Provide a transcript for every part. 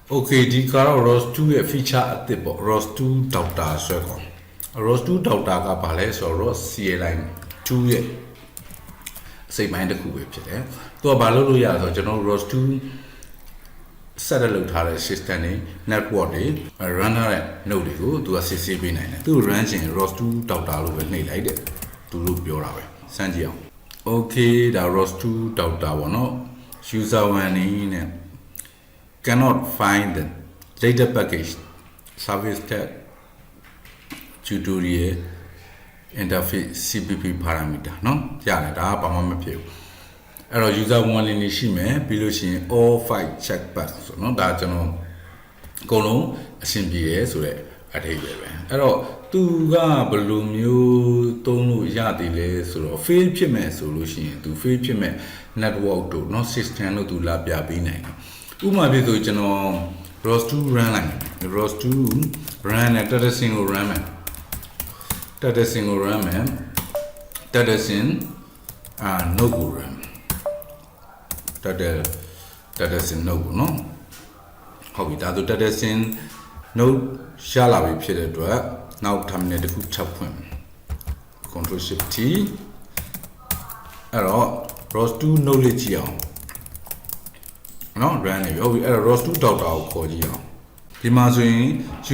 Okay ဒီကတော့ ROS2 ရဲ့ feature အသစ်ပေါ့ ROS2 Doctor ဆွဲခေါ် ROS2 Doctor ကဘာလဲဆိုတော့ ROS CLI 2ရဲ့အစိပ်ပိုင်းတစ်ခုပဲဖြစ်တယ်သူကဘာလုပ်လို့ရလဲဆိုတော့ကျွန်တော် ROS2 set လုပ်ထားတဲ့ system တွေ network တွေ run ထားတဲ့ node တွေကိုသူကစစ်ဆေးပေးနိုင်တယ်သူ run ချင် ROS2 Doctor လို့ပဲနှိပ်လိုက်တယ်သူတို့ပြောတာပဲစမ်းကြည့်အောင် okay ဒါ ROS2 Doctor ပေါ့နော် user 1နေနဲ့ cannot find the data package service tab tutorial interface cpp parameter เนาะရတယ်ဒါကဘာမှမဖြစ်ဘူးအဲ့တော့ user 1လေးနေရှိမယ်ပြီးလို့ရှိရင် all file check box ဆိုเนาะဒါကျွန်တော်အကုန်လုံးအဆင်ပြေတယ်ဆိုတဲ့အထိပ္ပယ်ပဲအဲ့တော့သူကဘယ်လိုမျိုးသုံးလို့ရသေးလဲဆိုတော့ fail ဖြစ်မဲ့ဆိုလို့ရှိရင်သူ fail ဖြစ်မဲ့ network တို့เนาะ system တို့သူလာပြပေးနိုင်တယ်ဥပမာပြဆိုကျွန်တော် ROS2 run လိုက် ROS2 run နဲ့ data sync ကို run မယ် data sync ကို run မယ် data sync node ကို run data sync node ကိုနော်ဟုတ်ပြီဒါဆို data sync node ရလာပြီဖြစ်တဲ့အတွက်နောက် terminal တစ်ခုထပ်ဖွင့် control shift t အဲ့တော့ ROS2 node လေးကြည့်အောင်နော် run နေပြီဟုတ်ပြီအဲ့တော့ ROS2 Doctor ကိုခေါ်ကြည့်အောင်ဒီမှာဆိုရင်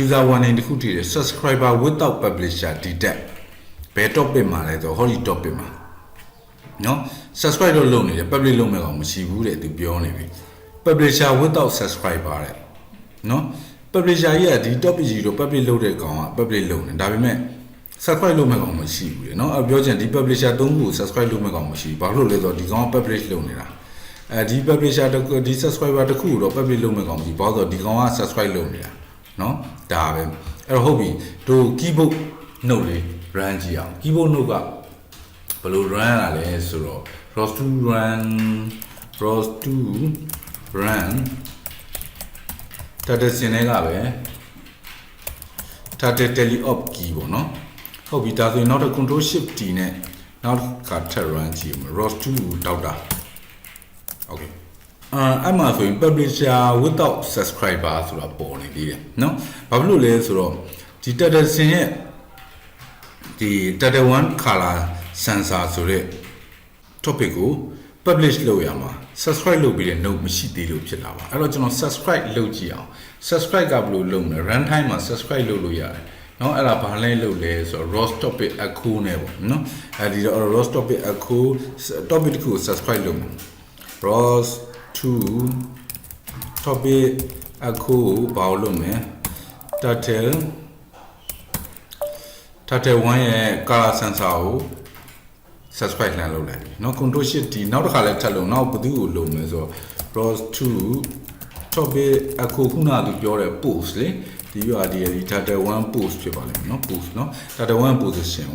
user warning တစ်ခုတည်တယ် subscriber without publisher detect ဘယ် topic မှာလဲဆိုဟောဒီ topic မှာနော် subscribe တော့လုပ်နေတယ် public လုပ်မဲ့ကောင်မရှိဘူးတဲ့သူပြောနေပြီ publisher without subscriber တဲ့နော် publisher ကြီးကဒီ topic ကြီးတော့ public လုပ်တဲ့ကောင်က public လုပ်နေဒါပေမဲ့ subscribe လုပ်မဲ့ကောင်မရှိဘူးလေနော်ပြောချင်ဒီ publisher 3ခုကို subscribe လုပ်မဲ့ကောင်မရှိဘူးဘာလို့လဲဆိုတော့ဒီကောင်က publish လုပ်နေတာဒီ publisher ဒီ subscriber တခုတော့ public လုပ်မဲ့ကောင်မရှိဘာလို့ဆိုတော့ဒီကောင်က subscribe လုပ်နေတာနော်ဒါပဲအဲ့တော့ဟုတ်ပြီတို့ keyboard node လေး run ကြည့်အောင် keyboard node ကဘယ်လို run ရတာလဲဆိုတော့ ROS2 run data sync တွေကပဲ data tele op key ပေါ့နော်ဟုတ်ပြီဒါဆိုရင်နောက်တစ် control shift t နဲ့နောက်တစ်ခါထပ် run ကြည့်မယ် ROS2 Doctor okay အဲ့မှာဆိုရင် publisher without subscriber ဆိုတာပေါ်နေသေးတယ်เนาะဘာဖြစ်လို့လဲဆိုတော့ဒီ data sync ရဲ့ဒီ data 1 color sensor ဆိုတဲ့ topic ကို publish လုပ်ရမှာ subscribe လုပ်ပြီးတဲ့ note မရှိသေးလို့ဖြစ်လာပါအဲ့တော့ကျွန်တော် subscribe လုပ်ကြည့်အောင် subscribe ကဘယ်လိုလုပ်မလဲ run time မှာ subscribe လုပ်လို့ရတယ်เนาะအဲ့ဒါဘာလဲလုပ်လဲဆိုတော့ ROS topic echo နဲ့ပေါ့เนาะအဲဒီတော့ ROS topic echo topic တခုကို subscribe လုပ်မယ်ROS2 topic echo ဘာလို့လဲ title 1ရဲ့ color sensor ကို subscribe လှမ်းလုပ်လိုက်ပြီเนาะ control shift d နောက်တစ်ခါလဲထပ်လုပ်နောက်ဘယ်သူ့ကိုလုပ်မလဲဆိုတော့ ROS2 topic echo ခုနကသူပြောတဲ့ post လေဒီ URL ဒီ title 1 post ဖြစ်ပါလိမ့်မယ်เนาะ post เนาะ title 1 position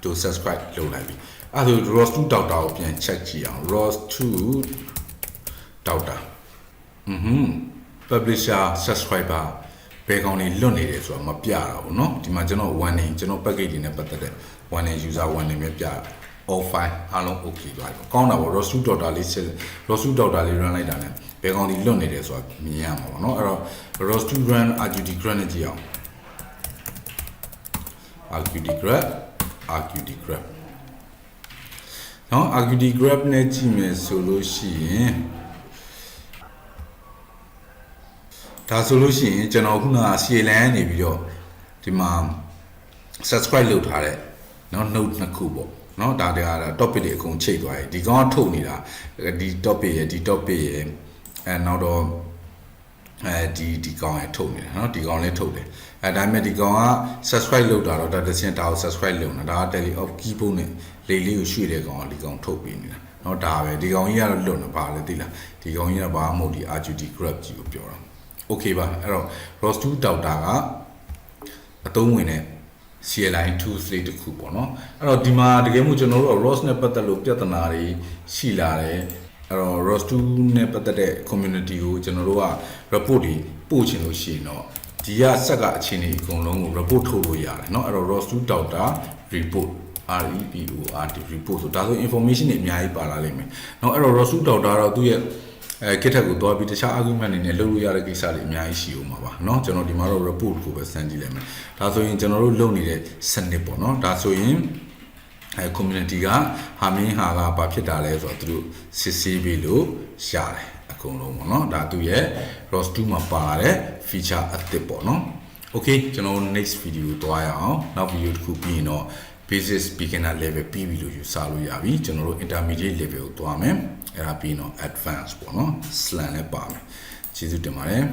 ကို subscribe လုပ်လိုက်ပြီအဲ့ဒါ ROS2 Doctor ကိုပြန် check ကြည့်အောင် ROS2 Doctor publisher subscriber ဘယ်ကောင်တွေလွတ်နေတယ်ဆိုတာမပြတာဘူးเนาะဒီမှာကျွန်တော် warning ကျွန်တော် package တွေနဲ့ပတ်သက်တဲ့ warning user warning ပဲပြတာ all file အားလုံး okay သွားပြီကောင်းတာပေါ့ ROS2 Doctor လေး ROS2 Doctor လေး run လိုက်တာ ਨੇ ဘယ်ကောင်တွေလွတ်နေတယ်ဆိုတာမြင်ရမှာပေါ့เนาะအဲ့တော့ ROS2 run RQD graph နဲ့ကြည့်အောင် RQD graph နော် RQD graph နဲ့ကြည့်မယ်ဆိုလို့ရှိရင်ဒါဆိုလို့ရှိရင်ကျွန်တော်ခုနက CLI နေပြီးတော့ဒီမှာ subscribe လုပ်ထားတဲ့เนาะ note နှစ်ခုပေါ့เนาะဒါတည်းက topic တွေအကုန်ချိန်သွားပြီဒီကောင်ကထုတ်နေတာဒီ topic ရဲ့နောက်တော့ဒီကောင်ရဲ့ထုတ်နေတာเนาะဒီကောင်လေးထုတ်တယ်ဒါပေမဲ့ဒီကောင်က subscribe လုပ်တာတော့ data sync ဒါကို subscribe လုပ်နေတာဒါက tele of keyboard နဲ့လေလေးကိုရွှေ့တဲ့ကောင်ကဒီကောင်ထုတ်ပေးနေတာเนาะဒါပဲဒီကောင်ကြီးကတော့လွတ်နေပါလေသိလားဒီကောင်ကြီးကဘာမှမဟုတ်ဒီ RGD graph ကြီးကိုပြောတာ okay ပါအဲ့တော့ ROS2 Doctor ကအသုံးဝင်တဲ့ CLI tools လေးတစ်ခုပေါ့เนาะအဲ့တော့ဒီမှာတကယ်မှကျွန်တော်တို့ ROS နဲ့ပတ်သက်လို့ပြဿနာတွေရှိလာတယ်အဲ့တော့ ROS2 နဲ့ပတ်သက်တဲ့ community ကိုကျွန်တော်တို့က report တွေပို့ချင်လို့ရှိရင်တော့ဒီကစက်ကအခြေအနေအကုန်လုံးကို report ထုတ်လို့ရတယ်เนาะအဲ့တော့ ROS2 Doctor report report ဆိုဒါဆို information တွေအများကြီးပါလာလိမ့်မယ်เนาะအဲ့တော့ ROS2 Doctor တော့သူ့ရဲ့ ကစ်ထက်ကိုသွားပြီးတခြား argument တွေနဲ့လုပ်လို့ရတဲ့ကိစ္စတွေအများကြီးရှိဦးမှာပါเนาะကျွန်တော်ဒီမှာတော့ report ကိုပဲစမ်းကြည့်လိုက်မယ်ဒါဆိုရင်ကျွန်တော်တို့လုပ်နေတဲ့စနစ်ပေါ့เนาะဒါဆိုရင်community ကဟာမင်းဟာကဘာဖြစ်တာလဲဆိုတော့သူတို့စစ်ဆေးပြီးလို့ရတယ်အကုန်လုံးပေါ့เนาะဒါသူရဲ့ ROS2 မှာပါလာတဲ့ feature အသစ်ပေါ့เนาะ okay ကျွန်တော် next video ကိုတွားရအောင်နောက် video တစ်ခုပြီးရင်တော့ basic beginner level ပြီးပြီလို့ယူဆလို့ရပြီကျွန်တော်တို့ intermediate level ကိုတွားမယ်အဲ့ဒါပြီးတော့ advanced ပေါ့เนาะ slang လည်းပါမယ်ကျေးဇူးတင်ပါတယ်